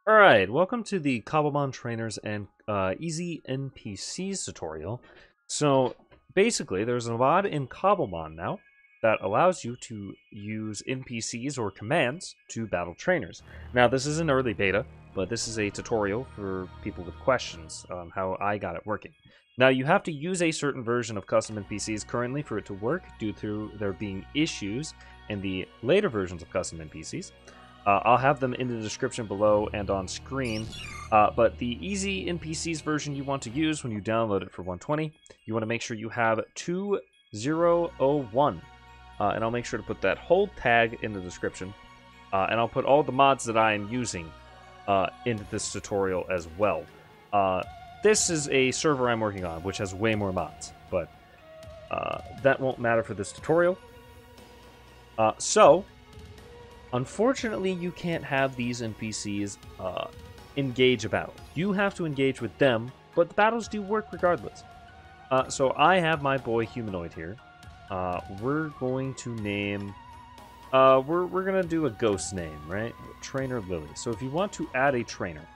Alright, welcome to the Cobblemon Trainers and Easy NPCs tutorial. So, basically, there's a mod in Cobblemon now that allows you to use NPCs or commands to battle trainers. Now, this is an early beta, but this is a tutorial for people with questions on how I got it working. Now, you have to use a certain version of custom NPCs currently for it to work due to there being issues in the later versions of custom NPCs. I'll have them in the description below and on screen. But the Easy NPCs version you want to use when you download it for 120, you want to make sure you have 2001. And I'll make sure to put that whole tag in the description. And I'll put all the mods that I am using into this tutorial as well. This is a server I'm working on, which has way more mods. But that won't matter for this tutorial. Unfortunately, you can't have these NPCs engage a battle. You have to engage with them, but the battles do work regardless. So I have my boy Humanoid here. We're going to name... we're going to do a ghost name, right? Trainer Lily. So if you want to add a trainer,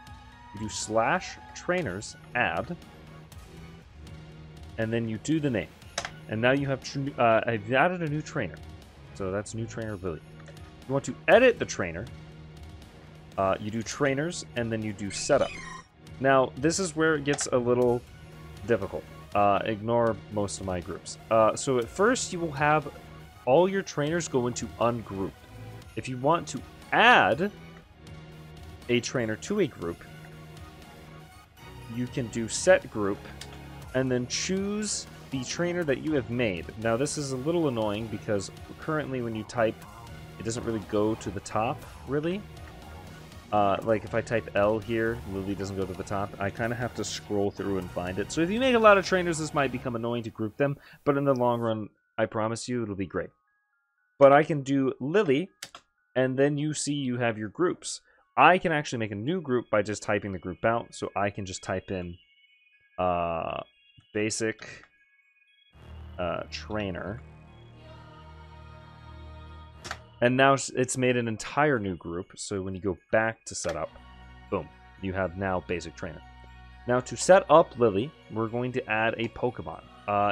you do /trainers add, and then you do the name. And now you have... I've added a new trainer. So that's new trainer Lily. You want to edit the trainer, you do trainers, and then you do setup. Now, this is where it gets a little difficult. Ignore most of my groups. So at first, you will have all your trainers go into ungrouped. If you want to add a trainer to a group, you can do set group, and then choose the trainer that you have made. Now, this is a little annoying because currently when you type, it doesn't really go to the top, really. Like if I type L here, Lily doesn't go to the top. I kind of have to scroll through and find it. So if you make a lot of trainers, this might become annoying to group them. But in the long run, I promise you, it'll be great. But I can do Lily, and then you see you have your groups. I can actually make a new group by just typing the group out. So I can just type in basic trainer. And now it's made an entire new group, so when you go back to setup, boom, you have now basic trainer. Now to set up Lily, we're going to add a Pokemon.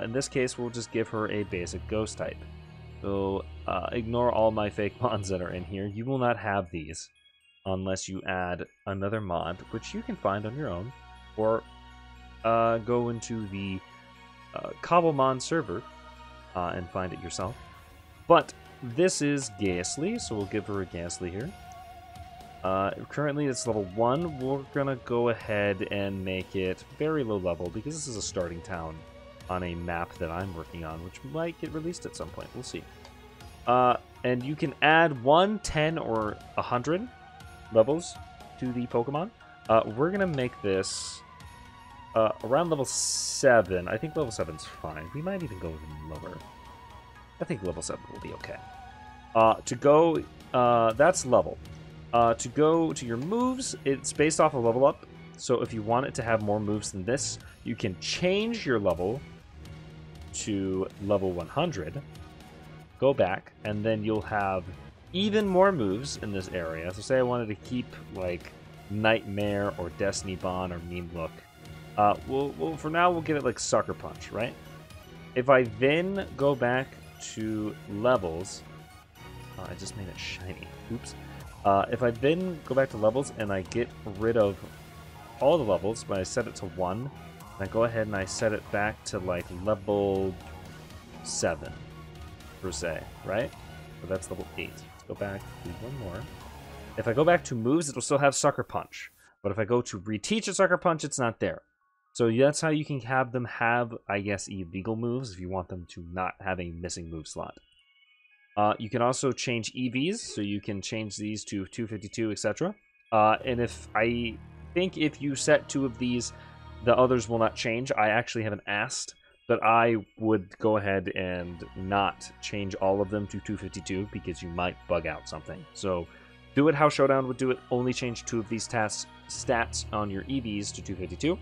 In this case, we'll just give her a basic ghost type. So ignore all my fake mods that are in here. You will not have these unless you add another mod, which you can find on your own, or go into the Cobblemon server and find it yourself. But this is Ghastly, so we'll give her a Ghastly here. Currently it's level 1. We're going to go ahead and make it very low level because this is a starting town on a map that I'm working on, which might get released at some point. We'll see. And you can add 1, 10, or 100 levels to the Pokemon. We're going to make this around level 7. I think level 7's fine. We might even go even lower. I think level 7 will be okay. That's level. To go to your moves, it's based off a level up. So if you want it to have more moves than this, you can change your level to level 100. Go back, and then you'll have even more moves in this area. So say I wanted to keep, like, Nightmare or Destiny Bond or Mean Look. Well, for now, we'll get it like Sucker Punch, right? If I then go back to levels, I just made it shiny. Oops. If I then go back to levels and I get rid of all the levels, but I set it to 1, and I go ahead and I set it back to like level 7, per se, right? So that's level 8. Let's go back, do one more. If I go back to moves, it'll still have Sucker Punch. But if I go to reteach a Sucker Punch, it's not there. So that's how you can have them have, I guess, illegal moves if you want them to not have a missing move slot. You can also change EVs, so you can change these to 252, etc. And I think if you set 2 of these, the others will not change. I actually haven't asked, but I would go ahead and not change all of them to 252 because you might bug out something. So do it how Showdown would do it. Only change 2 of these stats on your EVs to 252.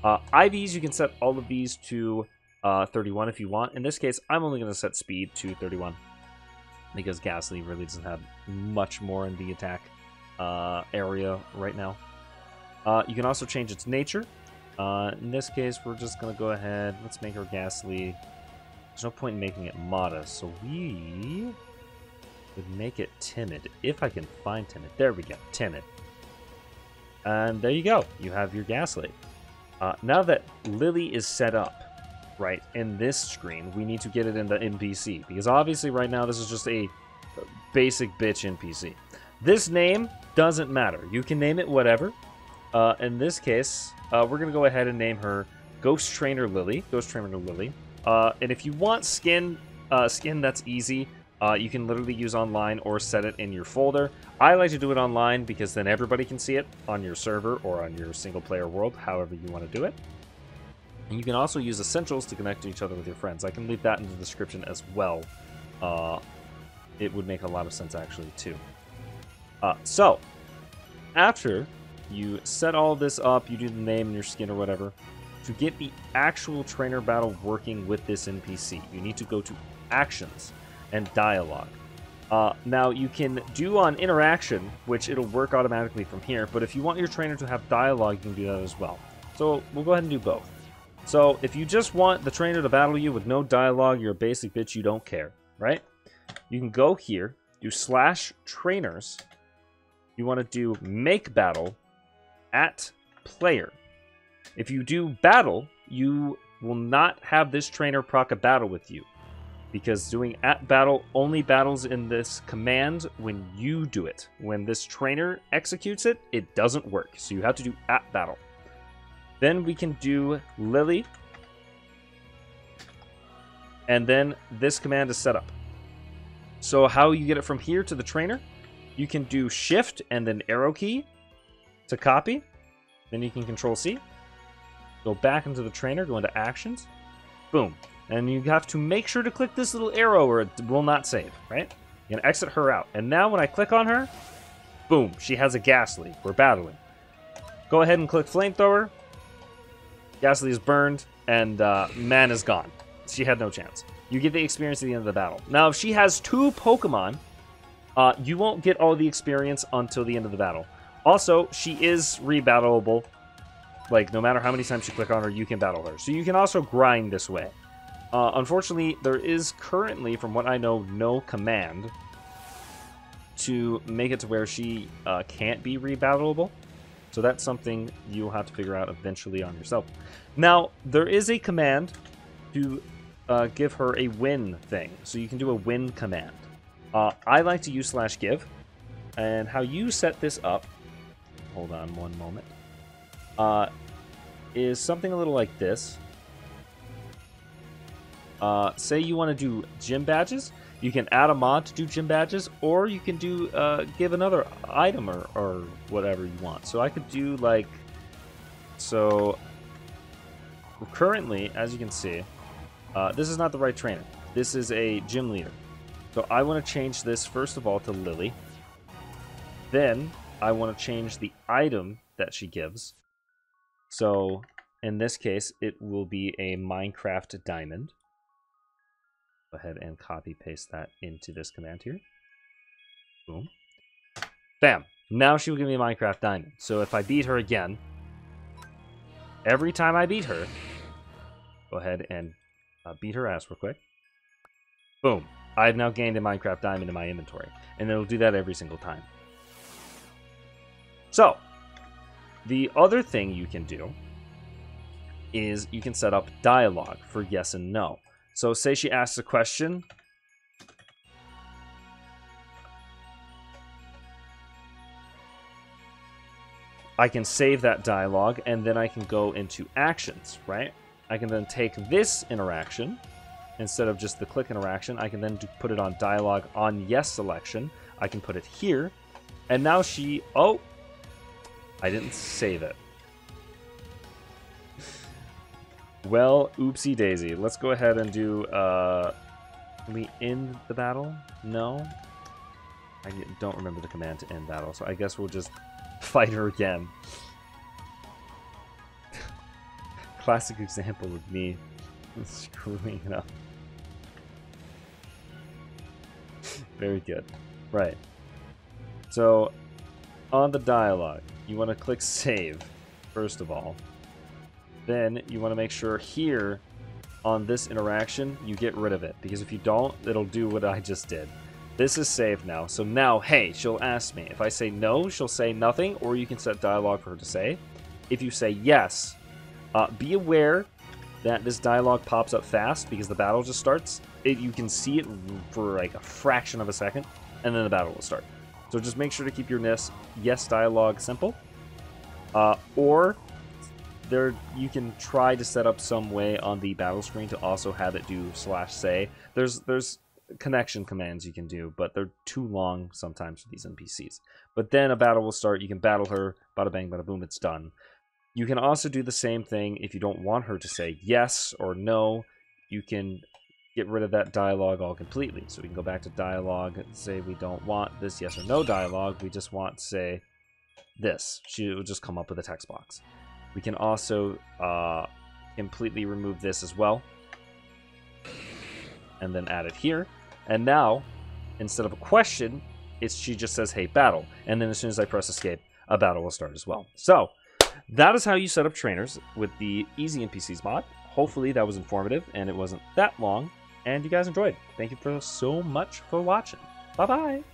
IVs, you can set all of these to 31 if you want. In this case, I'm only going to set speed to 31 because Ghastly really doesn't have much more in the attack. area right now. You can also change its nature. In this case, we're just going to go ahead. Let's make her ghastly. There's no point in making it modest, so we would make it timid. If I can find timid. There we go. Timid. And there you go. You have your ghastly. Now that Lily is set up, right, in this screen, we need to get it in the NPC. Because obviously right now this is just a basic bitch NPC. This name doesn't matter. You can name it whatever. In this case, we're going to go ahead and name her Ghost Trainer Lily. Ghost Trainer Lily. And if you want skin, that's easy. You can literally use online or set it in your folder. I like to do it online because then everybody can see it on your server or on your single player world, however you want to do it. And you can also use Essentials to connect to each other with your friends. I can leave that in the description as well. It would make a lot of sense actually too. So, after you set all this up, you do the name and your skin or whatever, to get the actual trainer battle working with this NPC, you need to go to Actions and Dialogue. Now, you can do on Interaction, which it'll work automatically from here, but if you want your trainer to have dialogue, you can do that as well. So, we'll go ahead and do both. So, if you just want the trainer to battle you with no dialogue, you're a basic bitch, you don't care, right? You can go here, do /trainers. You want to do make battle at player. If you do battle, you will not have this trainer proc a battle with you. Because doing at battle only battles in this command when you do it. When this trainer executes it, it doesn't work. So you have to do at battle. Then we can do Lily. And then this command is set up. So how you get it from here to the trainer, you can do shift and then arrow key to copy. Then you can control C. Go back into the trainer, go into actions. Boom. And you have to make sure to click this little arrow or it will not save, right? You can exit her out. And now when I click on her, boom, she has a ghastly. We're battling. Go ahead and click flamethrower. Ghastly is burned and man is gone. She had no chance. You get the experience at the end of the battle. Now, if she has 2 Pokemon, you won't get all the experience until the end of the battle. Also, she is rebattleable. Like, no matter how many times you click on her, you can battle her. So you can also grind this way. Unfortunately, there is currently, from what I know, no command to make it to where she can't be rebattleable. So that's something you'll have to figure out eventually on yourself. Now, there is a command to give her a win thing. So you can do a win command. I like to use /give. And how you set this up, hold on one moment, is something a little like this. Say you want to do gym badges, you can add a mod to do gym badges, or you can do give another item or whatever you want. So I could do like, so currently, as you can see, this is not the right trainer. This is a gym leader. So I want to change this first of all to Lily. Then I want to change the item that she gives. So in this case, it will be a Minecraft diamond. Go ahead and copy paste that into this command here. Boom. Bam. Now she will give me a Minecraft diamond. So if I beat her again, every time I beat her, go ahead and beat her ass real quick. Boom. I've now gained a Minecraft diamond in my inventory. And it'll do that every single time. So, the other thing you can do is you can set up dialogue for yes and no. So say she asks a question. I can save that dialogue and then I can go into actions, right? I can then take this interaction instead of just the click interaction. I can then put it on dialogue on yes selection. I can put it here. And now she, oh, I didn't save it. Well, oopsie daisy. Let's go ahead and do, can we end the battle? No? I don't remember the command to end battle, so I guess we'll just fight her again. Classic example of me screwing it up. Very good. Right. So, on the dialogue, you want to click save, first of all. Then you want to make sure here on this interaction, you get rid of it. Because if you don't, it'll do what I just did. This is saved now. So now, hey, she'll ask me. If I say no, she'll say nothing, or you can set dialogue for her to say. If you say yes, be aware that this dialogue pops up fast because the battle just starts. You can see it for like a fraction of a second, and then the battle will start. So just make sure to keep your yes dialogue simple. Or you can try to set up some way on the battle screen to also have it do /say. There's connection commands you can do, but they're too long sometimes for these NPCs. But then a battle will start. You can battle her. Bada bang, bada boom. It's done. You can also do the same thing if you don't want her to say yes or no. You can get rid of that dialogue all completely. So we can go back to dialogue and say we don't want this yes or no dialogue. We just want to say this. She will just come up with a text box. We can also completely remove this as well. And then add it here. And now, instead of a question, she just says, hey, battle. And then as soon as I press escape, a battle will start as well. So, that is how you set up trainers with the Easy NPCs mod. Hopefully that was informative and it wasn't that long. And you guys enjoyed. Thank you so much for watching. Bye-bye.